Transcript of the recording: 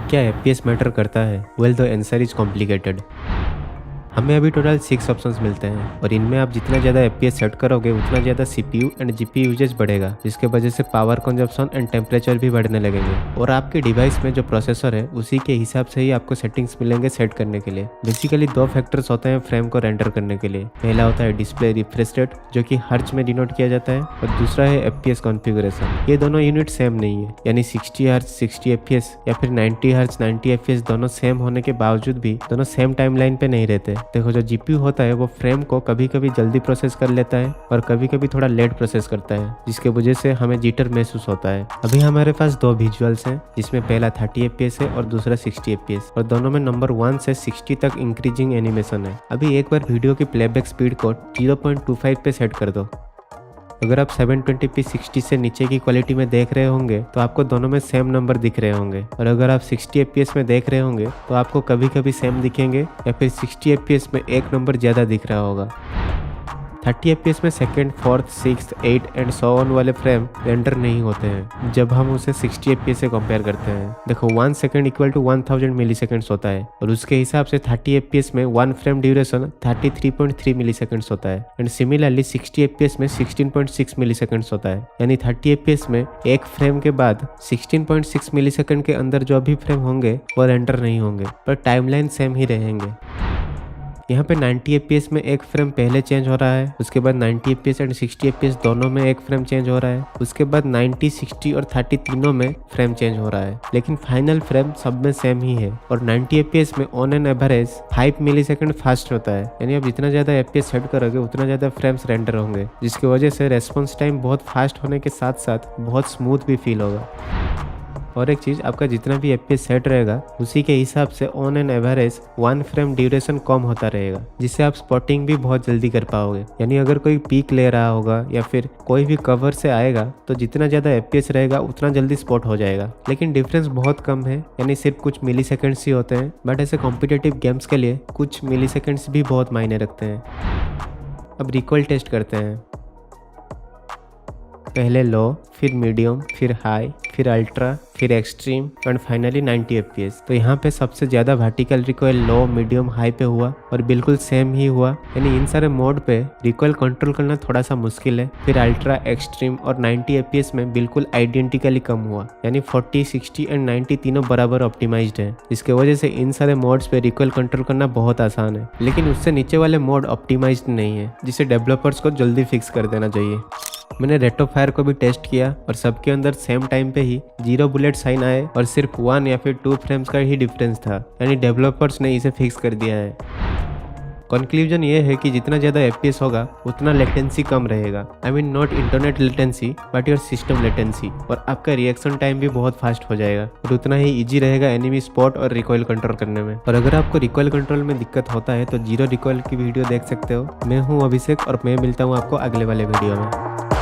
क्या FPS matter करता है? Well the answer is complicated. हमें अभी टोटल 6 ऑप्शंस मिलते हैं और इनमें आप जितना ज़्यादा एफपीएस सेट करोगे उतना ज़्यादा सीपीयू एंड जीपीयू यूजेज बढ़ेगा, जिसके वजह से पावर कंजप्शन एंड टेम्परेचर भी बढ़ने लगेंगे। और आपके डिवाइस में जो प्रोसेसर है उसी के हिसाब से ही आपको सेटिंग्स मिलेंगे सेट करने के लिए। बेसिकली 2 फैक्टर्स होते हैं फ्रेम को रेंडर करने के लिए। पहला होता है डिस्प्ले रिफ्रेश रेट, जो कि हर्ट्ज में डिनोट किया जाता है, और दूसरा है एफपीएस कॉन्फ़िगरेशन। ये दोनों यूनिट सेम नहीं है, यानी 60 हर्ट्ज 60 एफपीएस या फिर 90 हर्ट्ज 90 एफपीएस दोनों सेम होने के बावजूद भी दोनों सेम टाइमलाइन पे नहीं रहते। देखो, जो जीपीयू होता है वो फ्रेम को कभी कभी जल्दी प्रोसेस कर लेता है और कभी कभी थोड़ा लेट प्रोसेस करता है, जिसके वजह से हमें जिटर महसूस होता है। अभी हमारे पास 2 विजुअल्स हैं, जिसमें पहला 30 एफपीएस है और दूसरा 60 एफपीएस, और दोनों में नंबर 1 से 60 तक इंक्रीजिंग एनिमेशन है। अभी एक बार वीडियो की प्लेबैक स्पीड को 0.25 पे सेट कर दो। अगर आप 720p 60 से नीचे की क्वालिटी में देख रहे होंगे तो आपको दोनों में सेम नंबर दिख रहे होंगे, और अगर आप 60 fps में देख रहे होंगे तो आपको कभी कभी सेम दिखेंगे या फिर 60 fps में एक नंबर ज़्यादा दिख रहा होगा। 30 fps में second, fourth, sixth, 8 and so on वाले फ्रेम रेंडर नहीं होते हैं जब हम उसे 60 fps से कंपेयर करते हैं। देखो, 1 second equal to 1000 milliseconds होता है, और उसके हिसाब से 30 fps में 1 फ्रेम ड्यूरेशन 33.3 मिली सेकेंड्स होता है, एंड सिमिलरली 60 fps में 16.6 मिली सेकेंड्स होता है। यानी 30 fps में एक फ्रेम के बाद 16.6 मिली सेकेंड के अंदर जो भी फ्रेम होंगे वो रेंडर नहीं होंगे, पर टाइमलाइन सेम ही रहेंगे। यहाँ पे 90 fps में एक फ्रेम पहले चेंज हो रहा है, उसके बाद 90 fps एंड 60 fps दोनों में एक फ्रेम चेंज हो रहा है, उसके बाद 90, 60 और 30 तीनों में फ्रेम चेंज हो रहा है, लेकिन फाइनल फ्रेम सब में सेम ही है। और 90 fps में on an average 5 millisecond fast होता है, यानी आप जितना ज़्यादा fps सेट करोगे उतना ज़्यादा फ्रेम्स रेंडर होंगे, जिसकी वजह से रेस्पॉन्स टाइम बहुत फास्ट होने के साथ साथ बहुत स्मूथ भी फील होगा। और एक चीज़, आपका जितना भी एफपीएस सेट रहेगा उसी के हिसाब से on an average 1 frame duration कम होता रहेगा, जिससे आप स्पॉटिंग भी बहुत जल्दी कर पाओगे। यानी अगर कोई पीक ले रहा होगा या फिर कोई भी कवर से आएगा तो जितना ज़्यादा एफपीएस रहेगा उतना जल्दी स्पॉट हो जाएगा, लेकिन डिफरेंस बहुत कम है, यानी सिर्फ कुछ मिली सेकेंड्स ही होते हैं। बट ऐसे कॉम्पिटिटिव गेम्स के लिए कुछ मिली सेकेंड्स भी बहुत मायने रखते हैं। अब रिकॉइल टेस्ट करते हैं। पहले लो, फिर मीडियम, फिर हाई, फिर अल्ट्रा, फिर एक्सट्रीम एंड फाइनली 90 fps। तो यहाँ पे सबसे ज़्यादा वर्टिकल रिकॉइल लो, मीडियम, हाई पे हुआ और बिल्कुल सेम ही हुआ, यानी इन सारे मोड पे रिकॉइल कंट्रोल करना थोड़ा सा मुश्किल है। फिर अल्ट्रा, एक्सट्रीम और 90 fps में बिल्कुल आइडेंटिकली कम हुआ, यानी 40, 60 एंड 90 तीनों बराबर ऑप्टिमाइज्ड है, जिसके वजह से इन सारे मोड्स पे रिकॉइल कंट्रोल करना बहुत आसान है। लेकिन उससे नीचे वाले मोड ऑप्टिमाइज्ड नहीं है, जिसे डेवलपर्स को जल्दी फिक्स कर देना चाहिए। मैंने रेट ऑफ फायर को भी टेस्ट किया और सबके अंदर सेम टाइम पे ही 0 बुलेट साइन आए और सिर्फ 1 या फिर 2 फ्रेम्स का ही डिफरेंस था, यानी डेवलपर्स ने इसे फिक्स कर दिया है। कंक्लूजन ये है कि जितना ज़्यादा एफपीएस होगा उतना लेटेंसी कम रहेगा। I mean not internet latency but your system latency, और आपका रिएक्शन टाइम भी बहुत फास्ट हो जाएगा और उतना ही इजी रहेगा एनिमी स्पॉट और रिकॉइल कंट्रोल करने में। और अगर आपको रिकॉइल कंट्रोल में दिक्कत होता है तो जीरो रिकॉइल की वीडियो देख सकते हो। मैं हूँ अभिषेक और मैं मिलता हूँ आपको अगले वाले वीडियो में।